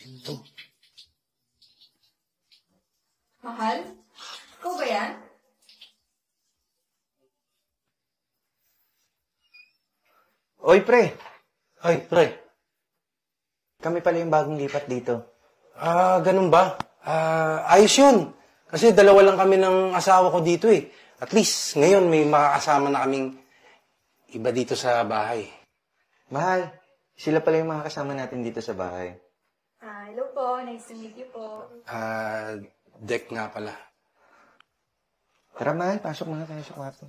Ito. Mahal? Ikaw ba yan? Oy, pre. Ay, pre. Kami pala yung bagong lipat dito. Ganun ba? Ayos yun. Kasi dalawa lang kami ng asawa ko dito eh. At least, ngayon may makakasama na kaming iba dito sa bahay. Mahal, sila pala yung mga kasama natin dito sa bahay. Hello po. Nice to meet you po. Deck nga pala. Tara, mahal. Pasok muna tayo sa kwarto.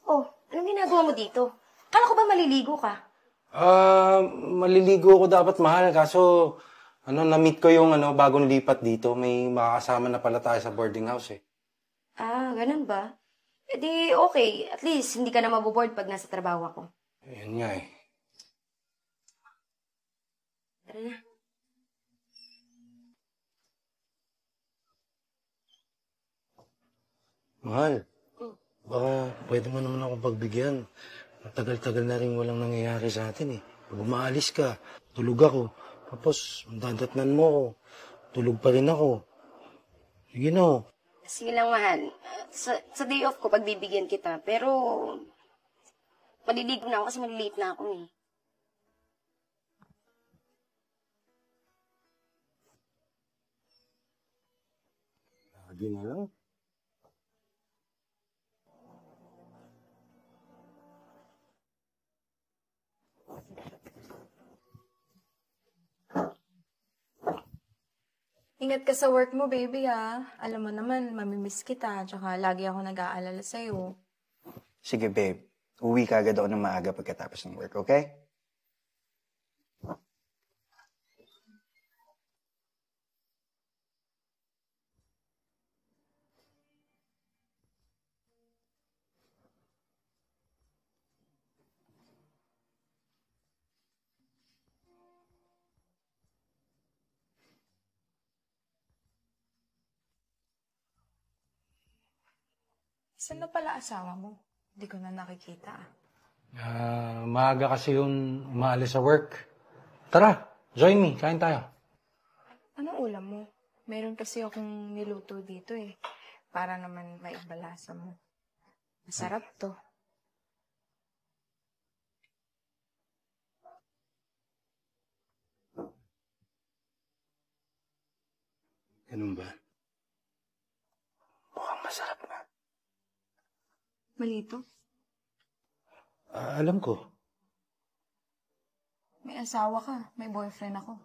Oh, anong ginagawa mo dito? Kala ko ba maliligo ka? Maliligo ako dapat, mahal. Kaso, na-meet ko yung bagong lipat dito. May makakasama na pala tayo sa boarding house eh. Ganun ba? E di okay. At least, hindi ka na maboboard pag nasa trabaho ako. Yun nga eh. Tara na. Mahal, baka pwede mo naman akong pagbigyan. Matagal-tagal na rin walang nangyayari sa atin eh. Pag umaalis ka, tulog ako. Tapos, dadatnan mo ako. Tulog pa rin ako. Sige na. Sige lang, mahal. Sa day off ko, pagbibigyan kita. Pero, maliligo na ako kasi maliliit na ako eh. Lagi na lang. Ingat ka sa work mo, baby, ha? Alam mo naman, mamimiss kita. Tsaka lagi ako nag-aalala sa'yo. Sige, babe. Uwi ka agad ako ng maaga pagkatapos ng work, okay? Saan na pala asawa mo? Hindi ko na nakikita. Maaga kasi yung umaalis sa work. Tara, join me. Kain tayo. Anong ulam mo? Meron kasi akong niluto dito eh. Para naman maibalasa mo. Masarap to. Ganun ba? Mukhang masarap na. Malito? Alam ko. May asawa ka. May boyfriend ako.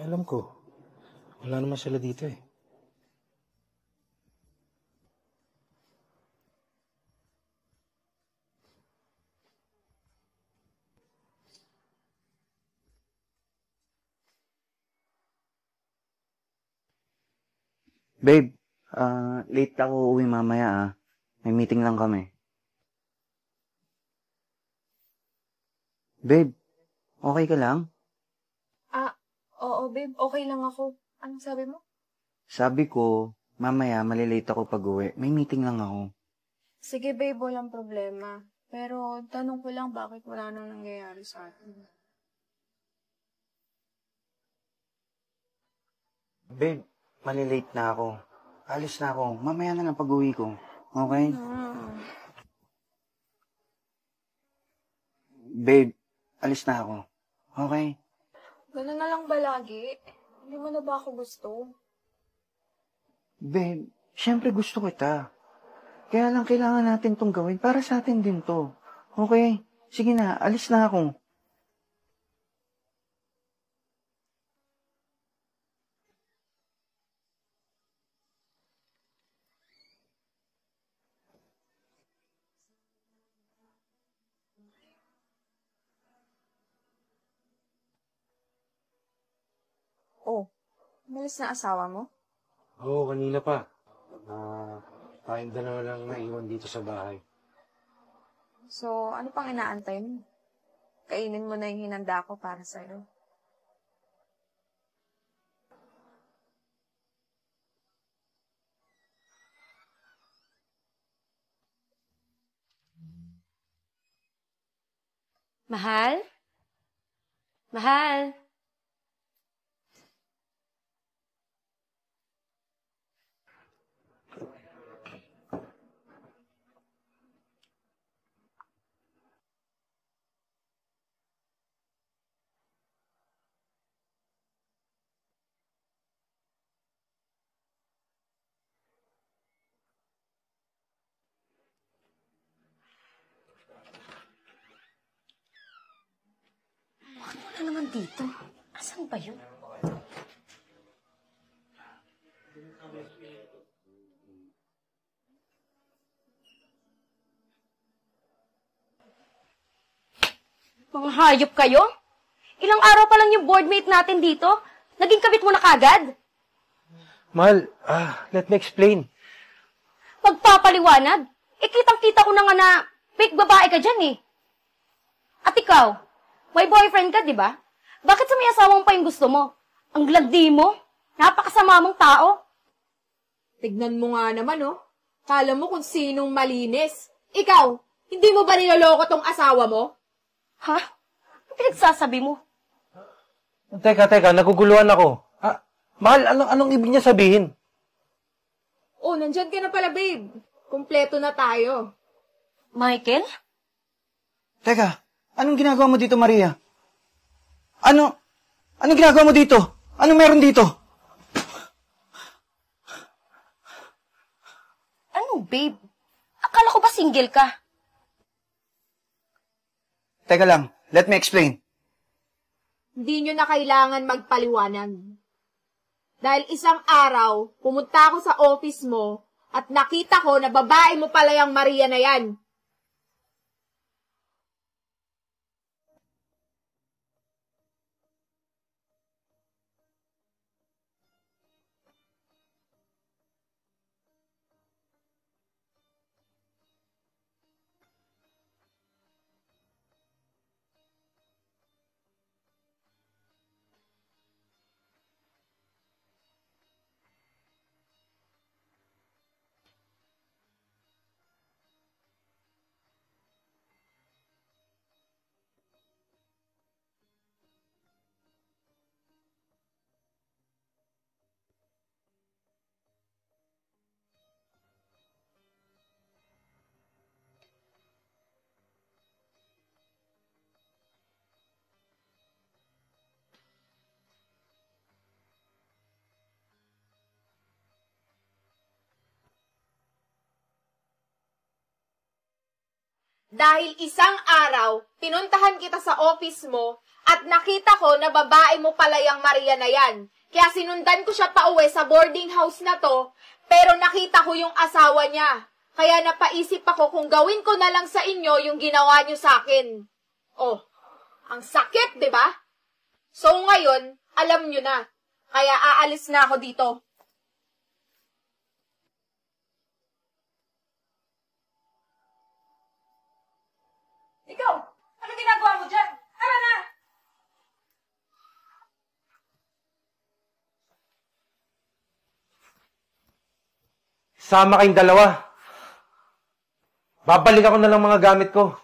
Alam ko. Wala naman sila dito eh. Babe, late ako uuwi mamaya ah. May meeting lang kami. Babe, okay ka lang? Oo, babe. Okay lang ako. Anong sabi mo? Sabi ko, mamaya malilate ako pag-uwi. May meeting lang ako. Sige, babe. Walang problema. Pero tanong ko lang bakit wala nang nangyayari sa atin. Babe, malilate na ako. Alis na ako. Mamaya na lang pag-uwi ko. Okay? Babe, alis na ako. Okay? Ganun na lang ba lagi? Hindi mo na ba ako gusto? Babe, syempre gusto kita. Kaya lang kailangan natin tong gawin para sa atin din to. Okay? Sige na, alis na ako. Oh, umalis na asawa mo? Oo, kanina pa. Tayong dalawa lang naiwan dito sa bahay. So, ano pang inaantay mo? kainin mo na yung hinanda ko para sa'yo. Mahal? Mahal? Ano naman dito? Asan ba yun? Mga hayop kayo? Ilang araw pa lang yung boardmate natin dito? Naging kabit mo na kagad? Mahal, let me explain. Pagpapaliwanag? Kitang-kita ko na nga na fake babae ka dyan eh. At ikaw, may boyfriend ka, di ba? Bakit sa may asawang pa yung gusto mo? Ang glandi mo? Napakasama mong tao? Tignan mo nga naman, oh. Kala mo kung sinong malinis. Ikaw, hindi mo ba niloloko tong asawa mo? Ha? Ano pinagsasabi mo? Teka, naguguluhan ako. Mahal, anong ibig niya sabihin? Oh, nandyan ka na pala, babe. Kumpleto na tayo. Michael? Teka, anong ginagawa mo dito, Maria? Anong ginagawa mo dito? Anong meron dito? Ano, babe? Akala ko ba single ka? Teka lang, let me explain. Hindi nyo na kailangan magpaliwanag. Dahil isang araw, pumunta ako sa office mo at nakita ko na babae mo pala yung Maria na yan. Dahil isang araw, pinuntahan kita sa office mo at nakita ko na babae mo pala yung Maria na yan. Kaya sinundan ko siya pauwi sa boarding house na to, pero nakita ko yung asawa niya. Kaya napaisip ako kung gawin ko na lang sa inyo yung ginawa niyo sa akin. Oh, ang sakit, di ba? So ngayon, alam niyo na. Kaya aalis na ako dito. Ikaw, ano ginagawa mo dyan? Tara na! Sama kayong dalawa. Babalik ako na lang mga gamit ko.